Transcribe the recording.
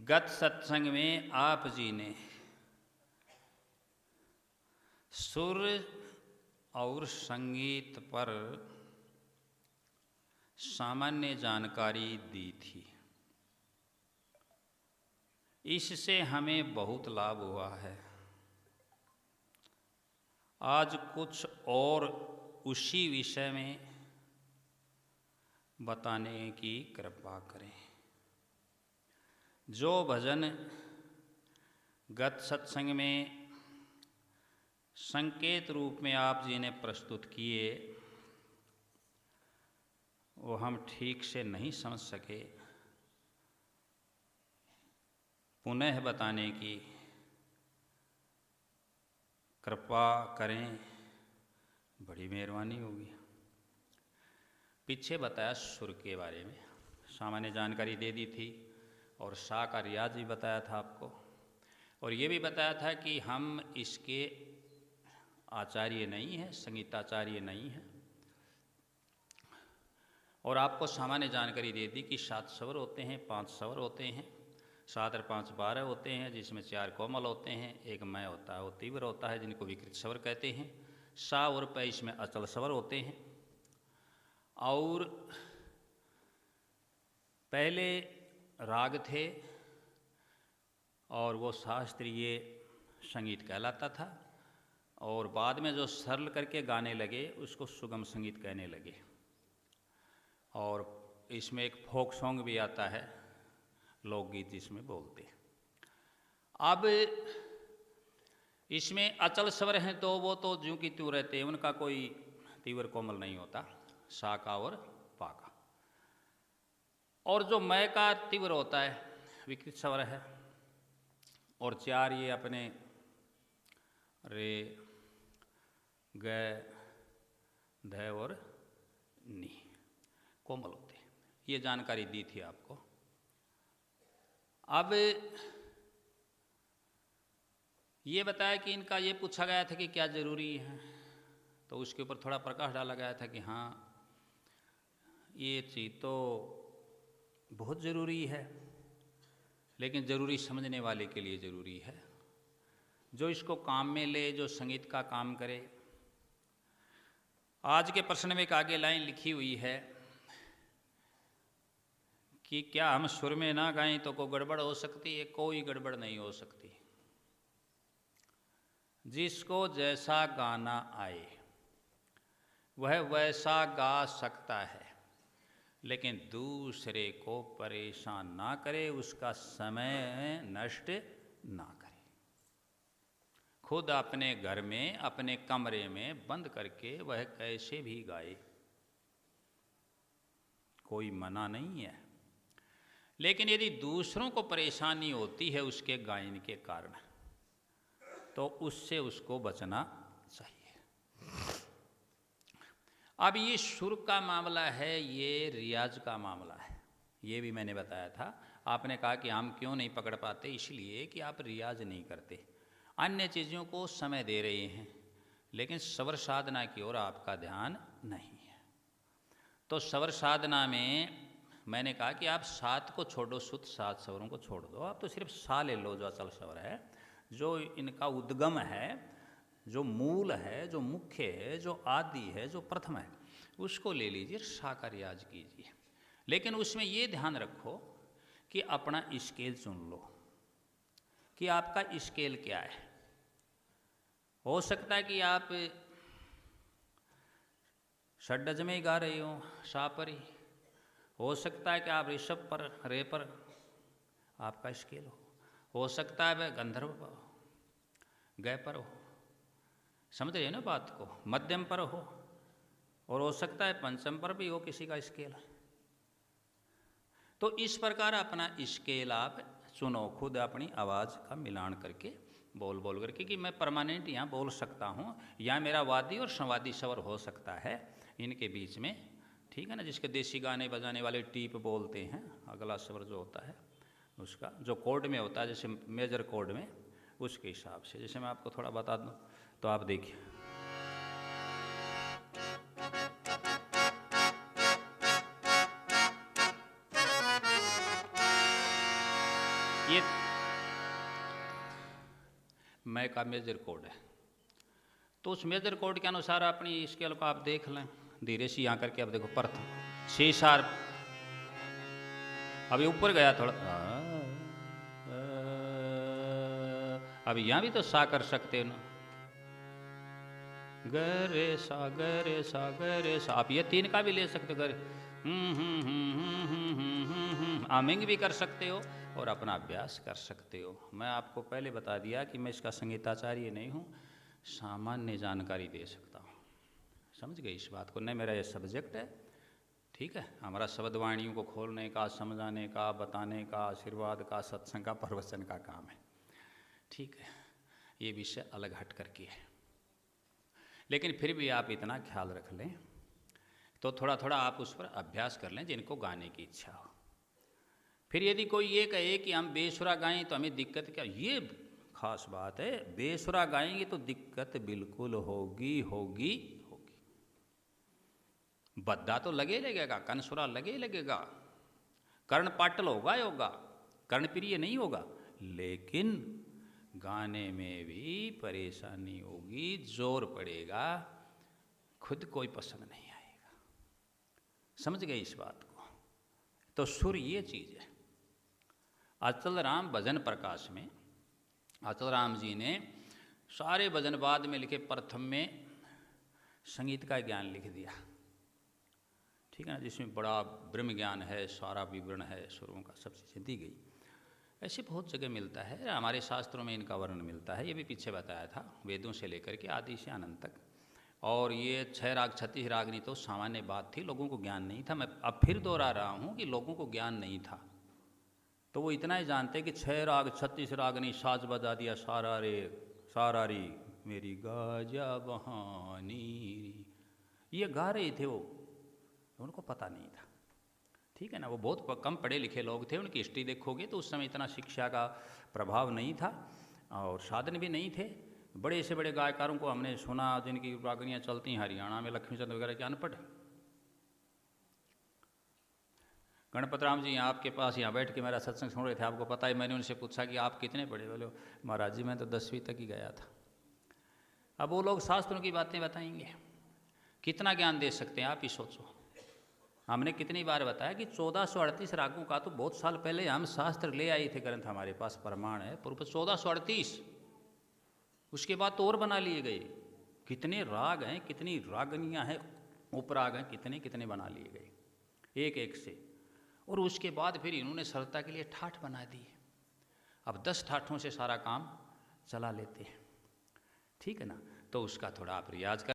गत सत्संग में आप जी ने सुर और संगीत पर सामान्य जानकारी दी थी। इससे हमें बहुत लाभ हुआ है। आज कुछ और उसी विषय में बताने की कृपा करें। जो भजन गत सत्संग में संकेत रूप में आप जी ने प्रस्तुत किए वो हम ठीक से नहीं समझ सके, पुनः बताने की कृपा करें, बड़ी मेहरबानी होगी। पीछे बताया सुर के बारे में, सामान्य जानकारी दे दी थी और सा का रियाज भी बताया था आपको, और ये भी बताया था कि हम इसके आचार्य नहीं हैं, संगीताचार्य नहीं हैं। और आपको सामान्य जानकारी दे दी कि 7 स्वर होते हैं, 5 स्वर होते हैं, 7 और 5 12 होते हैं, जिसमें 4 कोमल होते हैं, एक मय होता है, वो तीव्र होता है, जिनको विकृत स्वर कहते हैं। सा और पै इसमें अचल स्वर होते हैं। और पहले राग थे और वो शास्त्रीय संगीत कहलाता था, और बाद में जो सरल करके गाने लगे उसको सुगम संगीत कहने लगे। और इसमें एक फोक सॉन्ग भी आता है, लोकगीत जिसमें बोलते। अब इसमें अचल स्वर हैं तो वो तो ज्यों की त्यों रहते हैं, उनका कोई तीव्र कोमल नहीं होता, सा का और पा का। और जो मय का तीव्र होता है, विकृत स्वर है, और 4 ये अपने रे, ग, ध और नी कोमल होते हैं। ये जानकारी दी थी आपको। अब ये बताया कि इनका ये पूछा गया था कि क्या जरूरी है, तो उसके ऊपर थोड़ा प्रकाश डाला गया था कि हाँ ये चीज़ तो बहुत ज़रूरी है, लेकिन ज़रूरी समझने वाले के लिए ज़रूरी है, जो इसको काम में ले, जो संगीत का काम करे। आज के प्रश्न में एक आगे लाइन लिखी हुई है कि क्या हम सुर में ना गाएं तो कोई गड़बड़ हो सकती है? कोई गड़बड़ नहीं हो सकती। जिसको जैसा गाना आए वह वैसा गा सकता है, लेकिन दूसरे को परेशान ना करे, उसका समय नष्ट ना करे। खुद अपने घर में, अपने कमरे में बंद करके वह कैसे भी गाए, कोई मना नहीं है। लेकिन यदि दूसरों को परेशानी होती है उसके गायन के कारण, तो उससे उसको बचना चाहिए। अब ये सुर का मामला है, ये रियाज का मामला है, ये भी मैंने बताया था। आपने कहा कि हम क्यों नहीं पकड़ पाते, इसलिए कि आप रियाज नहीं करते, अन्य चीज़ों को समय दे रहे हैं, लेकिन स्वर साधना की ओर आपका ध्यान नहीं है। तो स्वर साधना में मैंने कहा कि आप 7 को छोड़ो, शुद्ध 7 स्वरों को छोड़ दो, आप तो सिर्फ सा ले लो, जो अचल स्वर है, जो इनका उद्गम है, जो मूल है, जो मुख्य है, जो आदि है, जो प्रथम है, उसको ले लीजिए, सा का रियाज कीजिए। लेकिन उसमें ये ध्यान रखो कि अपना स्केल चुन लो कि आपका स्केल क्या है। हो सकता है कि आप षड्ज में ही गा रहे हो, सा पर ही। हो सकता है कि आप ऋषभ पर, रे पर आपका स्केल हो सकता है वह गंधर्व पर, गय पर हो, समझ रहे हो ना बात को, मध्यम पर हो, और हो सकता है पंचम पर भी हो किसी का स्केल। तो इस प्रकार अपना स्केल आप चुनो, खुद अपनी आवाज़ का मिलान करके, बोल बोल करके कि मैं परमानेंट यहाँ बोल सकता हूँ, या मेरा वादी और संवादी स्वर हो सकता है इनके बीच में, ठीक है ना। जिसके देसी गाने बजाने वाले टीप बोलते हैं, अगला स्वर जो होता है उसका जो कोड में होता है, जैसे मेजर कोड में, उसके हिसाब से। जैसे मैं आपको थोड़ा बता दूँ तो आप देखिए, ये मैं का मेजर कोड है, तो उस मेजर कोड के अनुसार अपनी स्केल को आप देख लें धीरे से यहाँ करके। अब देखो प्रथम सी शार्प, अभी ऊपर गया थोड़ा, अब यहाँ भी तो सा कर सकते हो ना, गरे सा गरे सा गरे सा। आप ये तीन का भी ले सकते हो, गरे आमिंग भी कर सकते हो और अपना अभ्यास कर सकते हो। मैं आपको पहले बता दिया कि मैं इसका संगीताचार्य नहीं हूँ, सामान्य जानकारी दे सकता हूँ। समझ गए इस बात को? नहीं, मेरा ये सब्जेक्ट है, ठीक है। हमारा शब्द वाणियों को खोलने का, समझाने का, बताने का, आशीर्वाद का, सत्संग का, प्रवचन का काम है, ठीक है। ये विषय अलग हट करके है, लेकिन फिर भी आप इतना ख्याल रख लें तो थोड़ा थोड़ा आप उस पर अभ्यास कर लें जिनको गाने की इच्छा हो। फिर यदि कोई ये कहे कि हम बेसुरा गाएं तो हमें दिक्कत क्या, ये खास बात है। बेसुरा गाएंगे तो दिक्कत बिल्कुल होगी होगी होगी। बद्दा तो लगे लगेगा, कनसुरा लगे लगेगा, कर्ण पाटल होगा होगा, कर्णप्रिय नहीं होगा, लेकिन गाने में भी परेशानी होगी, जोर पड़ेगा, खुद कोई पसंद नहीं आएगा। समझ गए इस बात को? तो सुर ये चीज़ है। अचल राम भजन प्रकाश में अचल राम जी ने सारे भजन बाद में लिखे, प्रथम में संगीत का ज्ञान लिख दिया, ठीक है ना, जिसमें बड़ा ब्रह्म ज्ञान है, सारा विवरण है, सुरों का सब चीज़ें दी गई। ऐसे बहुत जगह मिलता है, हमारे शास्त्रों में इनका वर्णन मिलता है, ये भी पीछे बताया था, वेदों से लेकर के आदि से अनंत तक। और ये 6 राग 36 रागनी तो सामान्य बात थी, लोगों को ज्ञान नहीं था। मैं अब फिर दोहरा रहा हूँ कि लोगों को ज्ञान नहीं था, तो वो इतना ही जानते कि 6 राग 36 रागनी, साज बजा दिया सारा रे सारा री मेरी गाजा बहानी, ये गा रहे थे वो, उनको पता नहीं था, ठीक है ना। वो बहुत कम पढ़े लिखे लोग थे, उनकी हिस्ट्री देखोगे तो उस समय इतना शिक्षा का प्रभाव नहीं था और साधन भी नहीं थे। बड़े से बड़े गायकारों को हमने सुना जिनकी रागनियाँ चलती हैं हरियाणा में, लक्ष्मीचंद वगैरह के अनपढ़। गणपत राम जी आपके पास यहाँ बैठ के मेरा सत्संग सुन रहे थे, आपको पता है, मैंने उनसे पूछा कि आप कितने पढ़े? बोले महाराज जी मैं तो 10वीं तक ही गया था। अब वो लोग शास्त्रों की बातें बताएंगे, कितना ज्ञान दे सकते हैं आप ही सोचो। हमने कितनी बार बताया कि 1438 रागों का तो बहुत साल पहले हम शास्त्र ले आए थे, ग्रंथ हमारे पास प्रमाण है, पूर्व 1438। उसके बाद तो और बना लिए गए। कितने राग हैं, कितनी रागनियाँ हैं, उपराग हैं, कितने कितने बना लिए गए एक एक से। और उसके बाद फिर इन्होंने सरलता के लिए ठाठ बना दी। अब 10 ठाठों से सारा काम चला लेते हैं, ठीक है ना। तो उसका थोड़ा आप रियाज कर